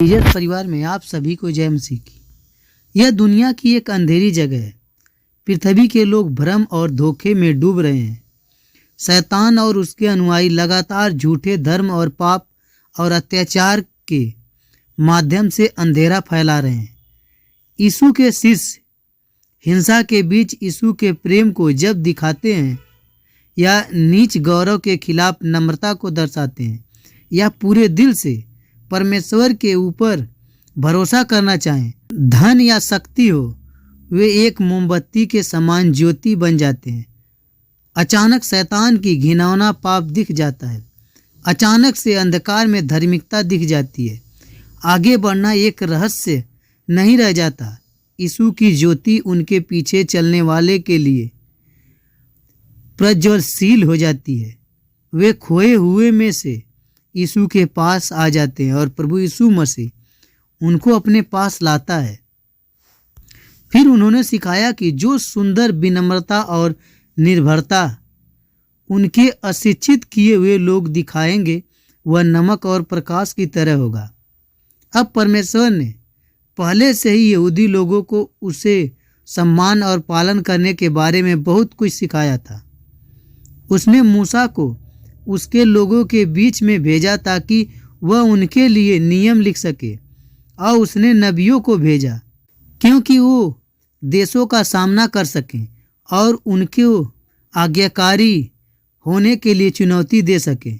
Jesus परिवार में आप सभी को जय मसीह की। यह दुनिया की एक अंधेरी जगह है। पृथ्वी के लोग भ्रम और धोखे में डूब रहे हैं। शैतान और उसके अनुयायी लगातार झूठे धर्म और पाप और अत्याचार के माध्यम से अंधेरा फैला रहे हैं। यीशु के शिष्य हिंसा के बीच यीशु के प्रेम को जब दिखाते हैं या नीच गौरव के खिलाफ नम्रता को दर्शाते हैं या पूरे दिल से परमेश्वर के ऊपर भरोसा करना चाहें, धन या शक्ति हो, वे एक मोमबत्ती के समान ज्योति बन जाते हैं। अचानक शैतान की घिनौना पाप दिख जाता है। अचानक से अंधकार में धार्मिकता दिख जाती है। आगे बढ़ना एक रहस्य नहीं रह जाता। यीशु की ज्योति उनके पीछे चलने वाले के लिए प्रज्वलशील हो जाती है। वे खोए हुए में से यीशु के पास आ जाते हैं और प्रभु यीशु मसीह उनको अपने पास लाता है। फिर उन्होंने सिखाया कि जो सुंदर विनम्रता और निर्भरता उनके अशिक्षित किए हुए लोग दिखाएंगे, वह नमक और प्रकाश की तरह होगा। अब परमेश्वर ने पहले से ही यहूदी लोगों को उसे सम्मान और पालन करने के बारे में बहुत कुछ सिखाया था। उसने मूसा को उसके लोगों के बीच में भेजा ताकि वह उनके लिए नियम लिख सके, और उसने नबियों को भेजा क्योंकि वो देशों का सामना कर सकें और उनके आज्ञाकारी होने के लिए चुनौती दे सकें।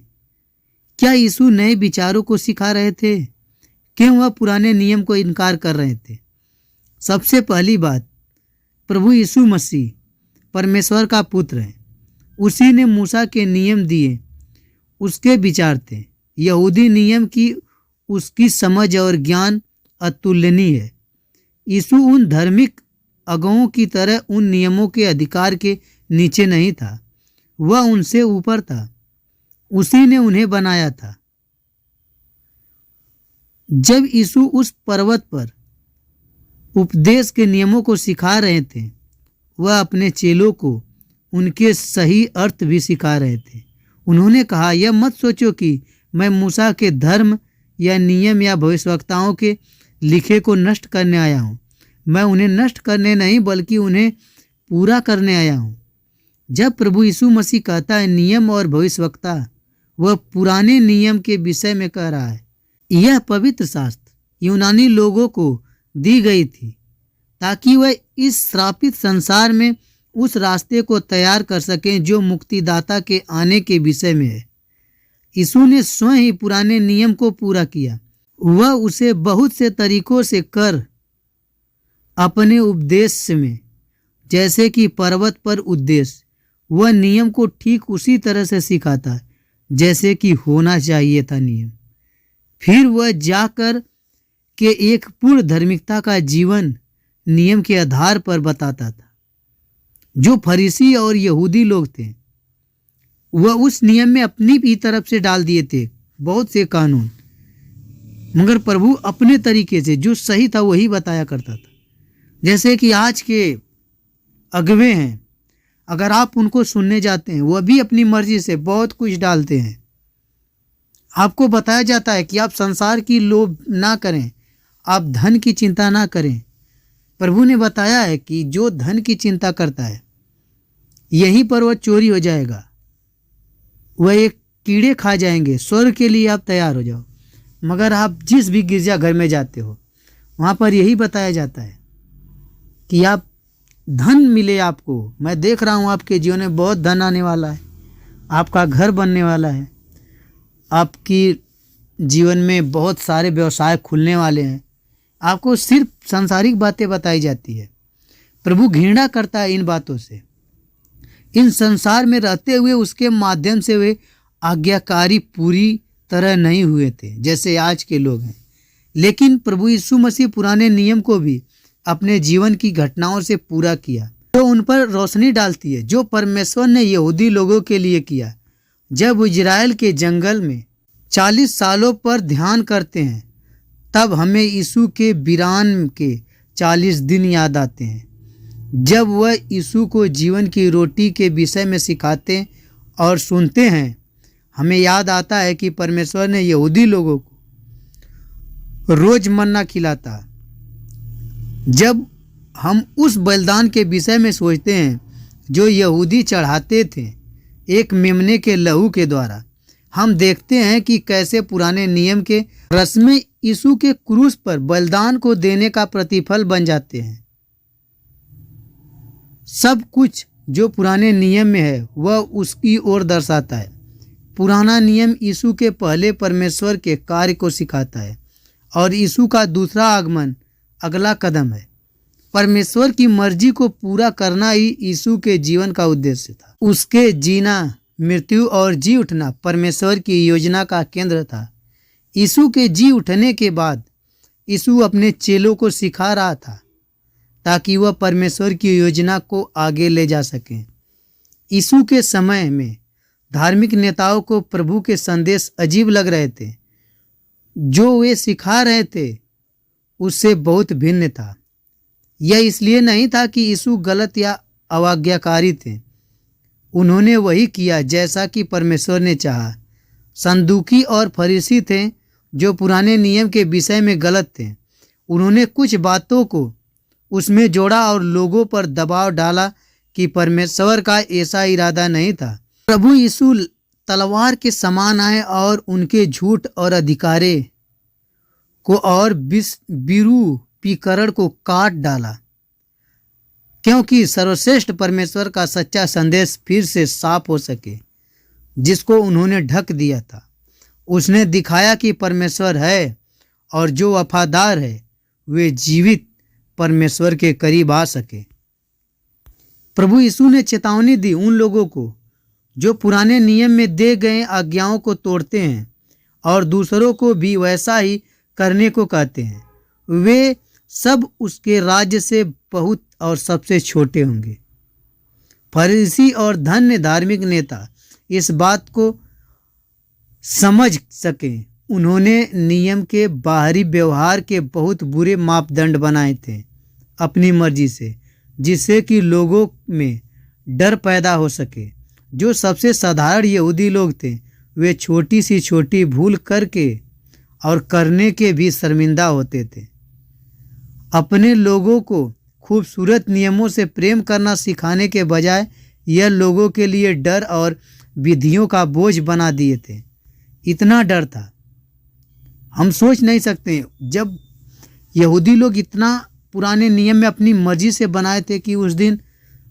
क्या यीशु नए विचारों को सिखा रहे थे? क्यों वह पुराने नियम को इनकार कर रहे थे? सबसे पहली बात, प्रभु यीशु मसीह परमेश्वर का पुत्र है। उसी ने मूसा के नियम दिए, उसके विचार थे। यहूदी नियम की उसकी समझ और ज्ञान अतुलनीय है। यीशु उन धार्मिक अगुओं की तरह उन नियमों के अधिकार के नीचे नहीं था, वह उनसे ऊपर था। उसी ने उन्हें बनाया था। जब यीशु उस पर्वत पर उपदेश के नियमों को सिखा रहे थे, वह अपने चेलों को उनके सही अर्थ भी सिखा रहे थे। उन्होंने कहा, यह मत सोचो कि मैं मूसा के धर्म या नियम या भविष्यवक्ताओं के लिखे को नष्ट करने आया हूँ। मैं उन्हें नष्ट करने नहीं बल्कि उन्हें पूरा करने आया हूँ। जब प्रभु यीशु मसीह कहता है नियम और भविष्यवक्ता, वह पुराने नियम के विषय में कह रहा है। यह पवित्र शास्त्र यूनानी लोगों को दी गई थी ताकि वह इस श्रापित संसार में उस रास्ते को तैयार कर सकें जो मुक्तिदाता के आने के विषय में है। यीशु ने स्वयं ही पुराने नियम को पूरा किया। वह उसे बहुत से तरीकों से कर अपने उपदेश में, जैसे कि पर्वत पर उद्देश्य, वह नियम को ठीक उसी तरह से सिखाता है जैसे कि होना चाहिए था नियम। फिर वह जाकर के एक पूर्ण धार्मिकता का जीवन नियम के आधार पर बताता था। जो फरीसी और यहूदी लोग थे, वह उस नियम में अपनी भी तरफ से डाल दिए थे बहुत से कानून, मगर प्रभु अपने तरीके से जो सही था वही बताया करता था। जैसे कि आज के अगुवे हैं, अगर आप उनको सुनने जाते हैं, वह भी अपनी मर्जी से बहुत कुछ डालते हैं। आपको बताया जाता है कि आप संसार की लोभ ना करें, आप धन की चिंता ना करें। प्रभु ने बताया है कि जो धन की चिंता करता है, यहीं पर वह चोरी हो जाएगा, वह एक कीड़े खा जाएंगे। स्वर्ग के लिए आप तैयार हो जाओ। मगर आप जिस भी गिरजा घर में जाते हो, वहाँ पर यही बताया जाता है कि आप धन मिले आपको। मैं देख रहा हूँ आपके जीवन में बहुत धन आने वाला है, आपका घर बनने वाला है, आपकी जीवन में बहुत सारे व्यवसाय खुलने वाले हैं। आपको सिर्फ सांसारिक बातें बताई जाती है। प्रभु घृणा करता है इन बातों से। इन संसार में रहते हुए उसके माध्यम से वे आज्ञाकारी पूरी तरह नहीं हुए थे जैसे आज के लोग हैं। लेकिन प्रभु यीशु मसीह पुराने नियम को भी अपने जीवन की घटनाओं से पूरा किया, तो उन पर रोशनी डालती है जो परमेश्वर ने यहूदी लोगों के लिए किया। जब इजराइल के जंगल में 40 सालों पर ध्यान करते हैं, तब हमें यीशु के बिरान के 40 दिन याद आते हैं, जब वह यीशु को जीवन की रोटी के विषय में सिखाते और सुनते हैं। हमें याद आता है कि परमेश्वर ने यहूदी लोगों को रोज मन्ना खिलाता। जब हम उस बलिदान के विषय में सोचते हैं जो यहूदी चढ़ाते थे एक मेमने के लहू के द्वारा, हम देखते हैं कि कैसे पुराने नियम के रस्में यीशु के क्रूस पर बलिदान को देने का प्रतिफल बन जाते हैं। सब कुछ जो पुराने नियम में है वह उसकी ओर दर्शाता है। पुराना नियम यीशु के पहले परमेश्वर के कार्य को सिखाता है और यीशु का दूसरा आगमन अगला कदम है। परमेश्वर की मर्जी को पूरा करना ही यीशु के जीवन का उद्देश्य था। उसके जीना, मृत्यु और जी उठना परमेश्वर की योजना का केंद्र था। यीशु के जी उठने के बाद यीशु अपने चेलों को सिखा रहा था ताकि वह परमेश्वर की योजना को आगे ले जा सकें। यीशु के समय में धार्मिक नेताओं को प्रभु के संदेश अजीब लग रहे थे। जो वे सिखा रहे थे उससे बहुत भिन्न था। यह इसलिए नहीं था कि यीशु गलत या अवाज्ञाकारी थे। उन्होंने वही किया जैसा कि परमेश्वर ने चाहा। सदूकी और फरीसी थे जो पुराने नियम के विषय में गलत थे। उन्होंने कुछ बातों को उसमें जोड़ा और लोगों पर दबाव डाला कि परमेश्वर का ऐसा इरादा नहीं था। प्रभु यीशु तलवार के समान आए और उनके झूठ और अधिकारे को और विरूपीकरण को काट डाला, क्योंकि सर्वश्रेष्ठ परमेश्वर का सच्चा संदेश फिर से साफ हो सके जिसको उन्होंने ढक दिया था। उसने दिखाया कि परमेश्वर है और जो वफादार है वे जीवित परमेश्वर के करीब आ सके। प्रभु यीशु ने चेतावनी दी उन लोगों को जो पुराने नियम में दे गए आज्ञाओं को तोड़ते हैं और दूसरों को भी वैसा ही करने को कहते हैं। वे सब उसके राज्य से बहुत और सबसे छोटे होंगे। फरीसी और धन्य धार्मिक नेता इस बात को समझ सके। उन्होंने नियम के बाहरी व्यवहार के बहुत बुरे मापदंड बनाए थे अपनी मर्जी से, जिससे कि लोगों में डर पैदा हो सके। जो सबसे साधारण यहूदी लोग थे वे छोटी सी छोटी भूल करके और करने के भी शर्मिंदा होते थे। अपने लोगों को खूबसूरत नियमों से प्रेम करना सिखाने के बजाय यह लोगों के लिए डर और विधियों का बोझ बना दिए थे। इतना डर था, हम सोच नहीं सकते। जब यहूदी लोग इतना पुराने नियम में अपनी मर्जी से बनाए थे कि उस दिन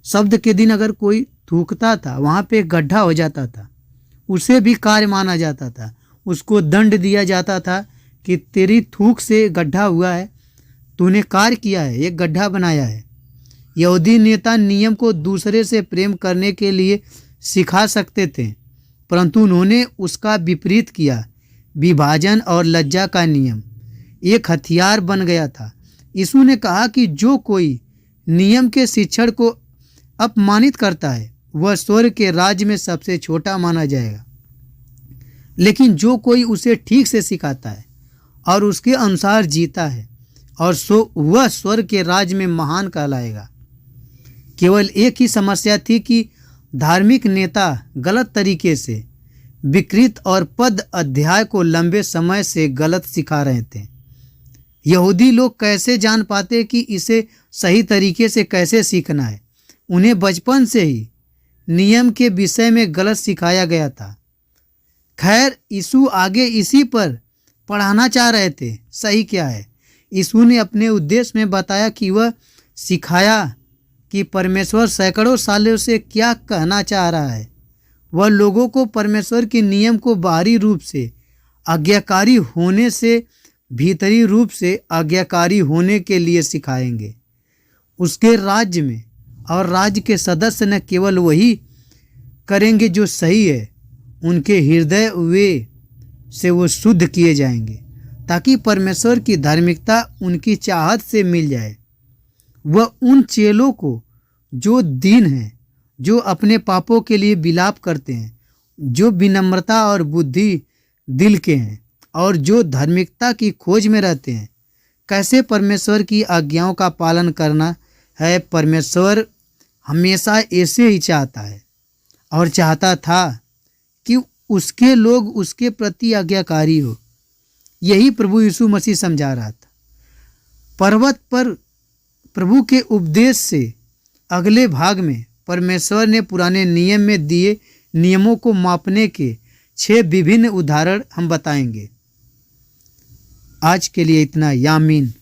शब्द के दिन अगर कोई थूकता था वहाँ पे एक गड्ढा हो जाता था, उसे भी कार्य माना जाता था। उसको दंड दिया जाता था कि तेरी थूक से गड्ढा हुआ है, तूने कार्य किया है, एक गड्ढा बनाया है। यहूदी नेता नियम को दूसरे से प्रेम करने के लिए सिखा सकते थे, परंतु उन्होंने उसका विपरीत किया। विभाजन और लज्जा का नियम एक हथियार बन गया था। यीशु ने कहा कि जो कोई नियम के शिक्षण को अपमानित करता है वह स्वर्ग के राज्य में सबसे छोटा माना जाएगा, लेकिन जो कोई उसे ठीक से सिखाता है और उसके अनुसार जीता है और वह स्वर्ग के राज्य में महान कहलाएगा। केवल एक ही समस्या थी कि धार्मिक नेता गलत तरीके से विकृत और पद अध्याय को लंबे समय से गलत सिखा रहे थे। यहूदी लोग कैसे जान पाते कि इसे सही तरीके से कैसे सीखना है? उन्हें बचपन से ही नियम के विषय में गलत सिखाया गया था। खैर, यीशु आगे इसी पर पढ़ाना चाह रहे थे। सही क्या है? यीशु ने अपने उद्देश्य में बताया कि वह सिखाया कि परमेश्वर सैकड़ों सालों से क्या कहना चाह रहा है। वह लोगों को परमेश्वर के नियम को बाहरी रूप से आज्ञाकारी होने से भीतरी रूप से आज्ञाकारी होने के लिए सिखाएंगे। उसके राज्य में और राज्य के सदस्य न केवल वही करेंगे जो सही है, उनके हृदय वे से वो शुद्ध किए जाएंगे ताकि परमेश्वर की धार्मिकता उनकी चाहत से मिल जाए। वह उन चेलों को जो दीन हैं, जो अपने पापों के लिए विलाप करते हैं, जो विनम्रता और बुद्धि दिल के हैं और जो धार्मिकता की खोज में रहते हैं, कैसे परमेश्वर की आज्ञाओं का पालन करना है। परमेश्वर हमेशा ऐसे ही चाहता है और चाहता था कि उसके लोग उसके प्रति आज्ञाकारी हो। यही प्रभु यीशु मसीह समझा रहा था। पर्वत पर प्रभु के उपदेश से अगले भाग में परमेश्वर ने पुराने नियम में दिए नियमों को मापने के 6 विभिन्न उदाहरण हम बताएंगे। आज के लिए इतना। यामीन।